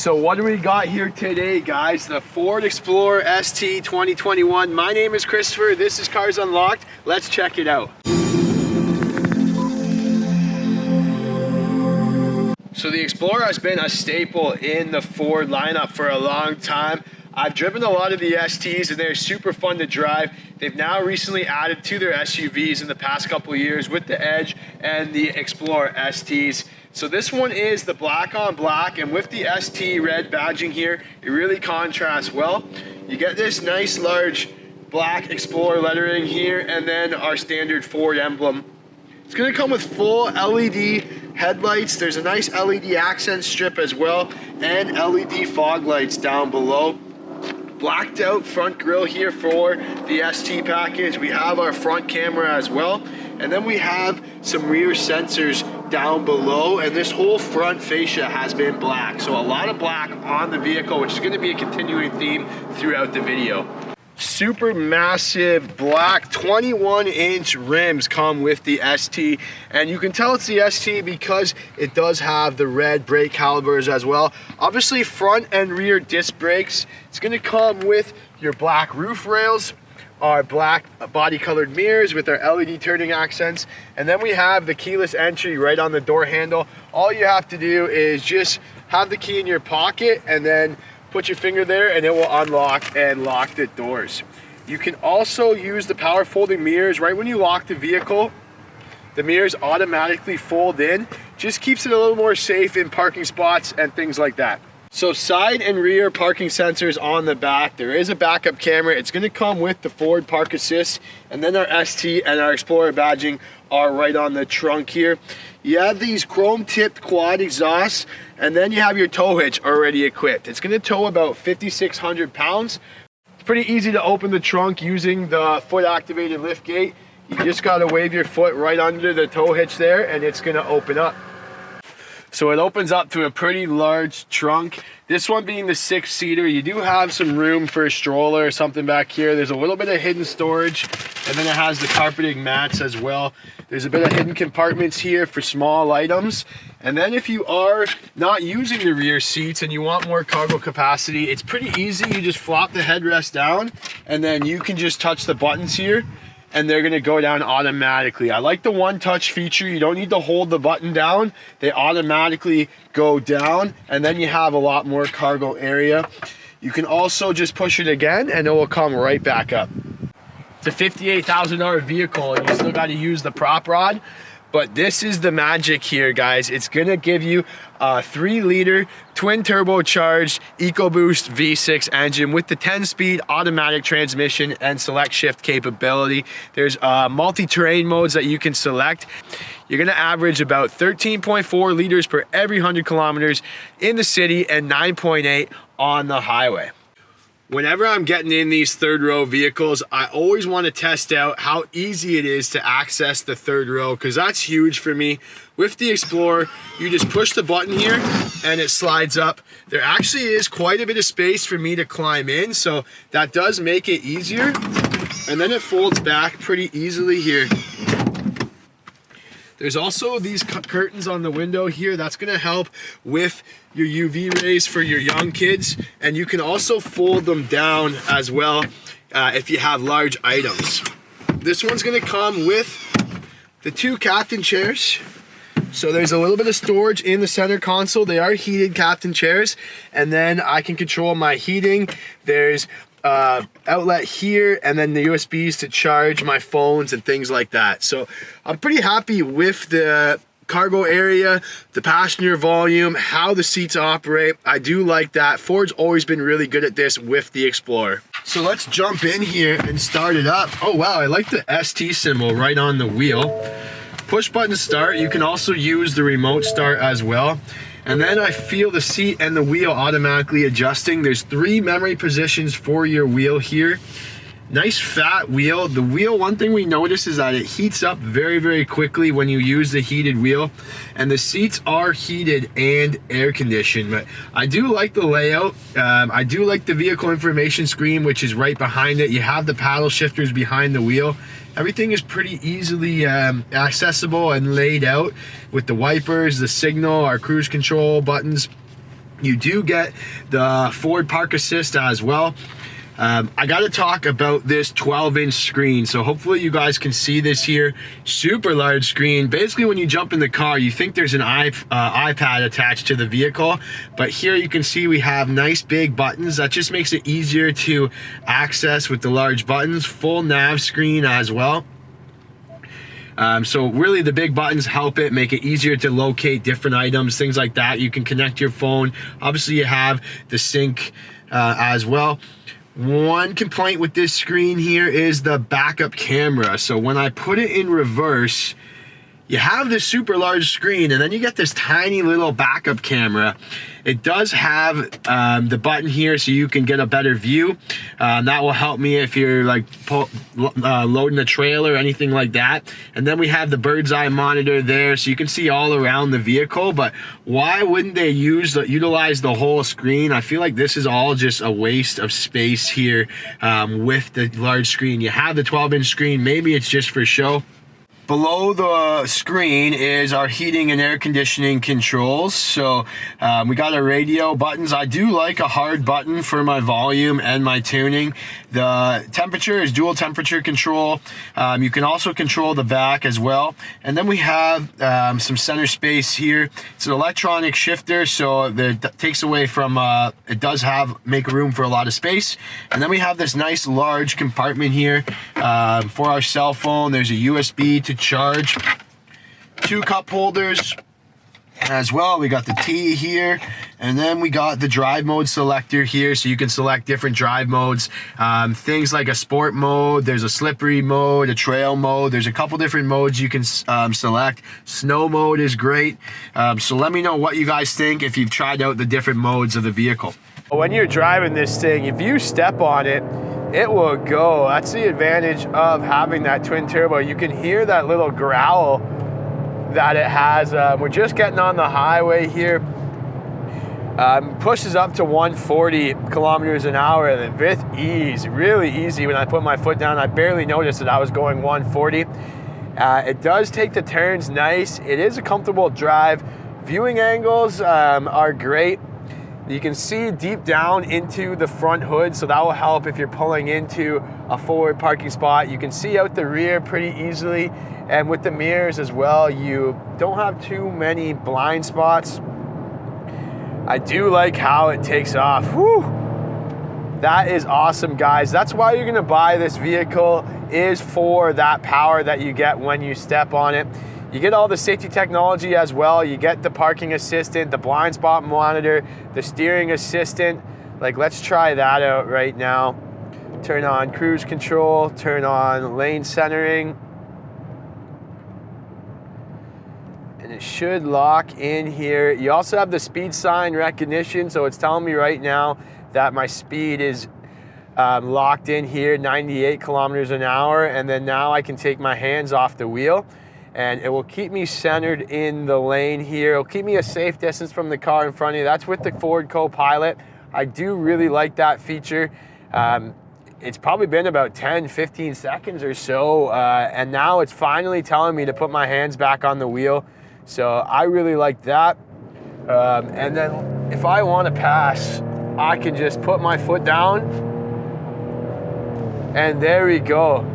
So what do we got here today, guys? The Ford Explorer ST 2021. My name is Christopher. This is Cars Unlocked. Let's check it out. So the Explorer has been a staple in the Ford lineup for a long time. I've driven a lot of the STs and they're super fun to drive. They've now recently added to their SUVs in the past couple of years with the Edge and the Explorer STs. So this one is the black on black, and with the ST red badging here, it really contrasts well. You get this nice large black Explorer lettering here, and then our standard Ford emblem. It's going to come with full LED headlights. There's a nice LED accent strip as well, and LED fog lights down below. Blacked out front grille here for the ST package. We have our front camera as well, and then we have some rear sensors down below, and this whole front fascia has been black. So a lot of black on the vehicle, which is going to be a continuing theme throughout the video. Super massive black 21-inch rims come with the ST, and you can tell it's the ST because it does have the red brake calipers as well. Obviously front and rear disc brakes. It's going to come with your black roof rails, our black body colored mirrors with our LED turning accents, and then we have the keyless entry right on the door handle. All you have to do is just have the key in your pocket and then put your finger there and it will unlock and lock the doors. You can also use the power folding mirrors. Right when you lock the vehicle, the mirrors automatically fold in. Just keeps it a little more safe in parking spots and things like that. So side and rear parking sensors on the back. There is a backup camera. It's going to come with the Ford Park Assist, and then our ST and our Explorer badging are right on the trunk here. You have these chrome tipped quad exhausts, and then you have your tow hitch already equipped. It's going to tow about 5,600 pounds. It's pretty easy to open the trunk using the foot activated liftgate. You just got to wave your foot right under the tow hitch there and it's going to open up. So it opens up to a pretty large trunk. This one being the 6-seater, you do have some room for a stroller or something back here. There's a little bit of hidden storage, and then it has the carpeting mats as well. There's a bit of hidden compartments here for small items. And then if you are not using the rear seats and you want more cargo capacity, it's pretty easy. You just flop the headrest down and then you can just touch the buttons here and they're gonna go down automatically. I like the one-touch feature. You don't need to hold the button down. They automatically go down, and then you have a lot more cargo area. You can also just push it again and it will come right back up. It's a $58,000 vehicle and you still gotta use the prop rod. But this is the magic here, guys. It's gonna give you a 3-liter twin turbocharged EcoBoost V6 engine with the 10-speed automatic transmission and select shift capability. There's multi-terrain modes that you can select. You're gonna average about 13.4 liters per every 100 kilometers in the city and 9.8 on the highway. Whenever I'm getting in these third row vehicles, I always want to test out how easy it is to access the third row, because that's huge for me. With the Explorer, you just push the button here and it slides up. There actually is quite a bit of space for me to climb in, so that does make it easier. And then it folds back pretty easily here. There's also these curtains on the window here. That's gonna help with your UV rays for your young kids. And you can also fold them down as well if you have large items. This one's gonna come with the 2 captain chairs. So there's a little bit of storage in the center console. They are heated captain chairs. And then I can control my heating. There's outlet here, and then the USBs to charge my phones and things like that. So I'm pretty happy with the cargo area, the passenger volume, how the seats operate. I do like that. Ford's always been really good at this with the Explorer. So let's jump in here and start it up. Oh wow, I like the ST symbol right on the wheel. Push button start. You can also use the remote start as well. And then I feel the seat and the wheel automatically adjusting. There's 3 memory positions for your wheel here. Nice fat wheel. The wheel, one thing we notice is that it heats up very, very quickly when you use the heated wheel. And the seats are heated and air conditioned. But I do like the layout. I do like the vehicle information screen, which is right behind it. You have the paddle shifters behind the wheel. Everything is pretty easily accessible and laid out with the wipers, the signal, our cruise control buttons. You do get the forward park assist as well. I got to talk about this 12-inch screen. So hopefully you guys can see this here. Super large screen. Basically, when you jump in the car, you think there's an iPad attached to the vehicle, but here you can see we have nice big buttons. That just makes it easier to access with the large buttons. Full nav screen as well. So really the big buttons help it, make it easier to locate different items, things like that. You can connect your phone. Obviously you have the sync as well. One complaint with this screen here is the backup camera. So when I put it in reverse, you have this super large screen and then you get this tiny little backup camera. It does have the button here so you can get a better view. That will help me if you're like loading a trailer or anything like that. And then we have the bird's eye monitor there so you can see all around the vehicle. But why wouldn't they utilize the whole screen? I feel like this is all just a waste of space here with the large screen. You have the 12-inch screen, maybe it's just for show. Below the screen is our heating and air conditioning controls. So we got our radio buttons. I do like a hard button for my volume and my tuning. The temperature is dual temperature control. You can also control the back as well. And then we have some center space here. It's an electronic shifter, so that takes away from, it does make room for a lot of space. And then we have this nice large compartment here for our cell phone. There's a USB to charge, 2 cup holders as well. We got the T here, and then we got the drive mode selector here, so you can select different drive modes, things like a sport mode, there's a slippery mode, a trail mode, there's a couple different modes you can select. Snow mode is great. So let me know what you guys think if you've tried out the different modes of the vehicle. When you're driving this thing, if you step on it, it will go. That's the advantage of having that twin turbo. You can hear that little growl that it has. We're just getting on the highway here. Pushes up to 140 kilometers an hour with ease, really easy. When I put my foot down, I barely noticed that I was going 140. It does take the turns nice. It is a comfortable drive. Viewing angles are great. You can see deep down into the front hood, so that will help if you're pulling into a forward parking spot. You can see out the rear pretty easily, and with the mirrors as well, you don't have too many blind spots. I do like how it takes off. Whew. That is awesome, guys. That's why you're gonna buy this vehicle, is for that power that you get when you step on it. You get all the safety technology as well. You get the parking assistant, the blind spot monitor, the steering assistant. Like, let's try that out right now. Turn on cruise control, turn on lane centering. And it should lock in here. You also have the speed sign recognition, so it's telling me right now that my speed is locked in here, 98 kilometers an hour. And then now I can take my hands off the wheel, and it will keep me centered in the lane here. It'll keep me a safe distance from the car in front of you. That's with the Ford Co-Pilot. I do really like that feature. It's probably been about 10, 15 seconds or so, and now it's finally telling me to put my hands back on the wheel. So I really like that. And then if I want to pass, I can just put my foot down, and there we go.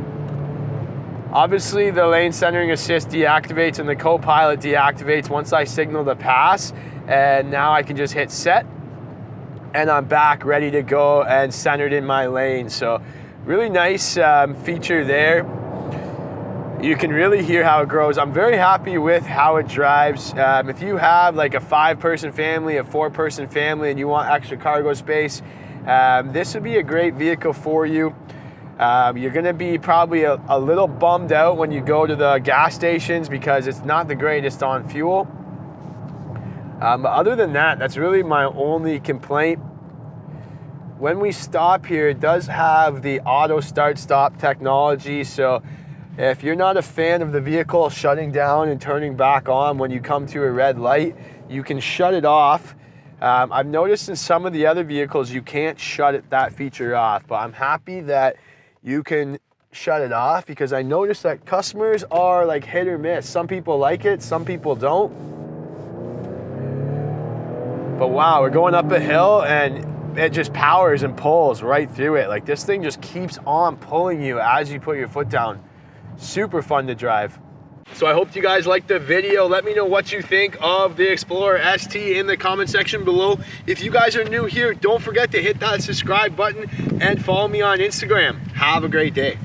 Obviously, the lane centering assist deactivates and the Co-Pilot deactivates once I signal the pass, and now I can just hit set, and I'm back ready to go and centered in my lane. So really nice feature there. You can really hear how it grows. I'm very happy with how it drives. If you have like a 5-person family, a 4-person family, and you want extra cargo space, this would be a great vehicle for you. You're gonna be probably a little bummed out when you go to the gas stations because it's not the greatest on fuel. But other than that, that's really my only complaint. When we stop here, it does have the auto start-stop technology, so if you're not a fan of the vehicle shutting down and turning back on when you come to a red light, you can shut it off. I've noticed in some of the other vehicles you can't shut that feature off, but I'm happy that you can shut it off because I noticed that customers are like hit or miss. Some people like it, some people don't. But wow, we're going up a hill and it just powers and pulls right through it. Like this thing just keeps on pulling you as you put your foot down. Super fun to drive. So I hope you guys liked the video. Let me know what you think of the Explorer ST in the comment section below. If you guys are new here, don't forget to hit that subscribe button and follow me on Instagram. Have a great day.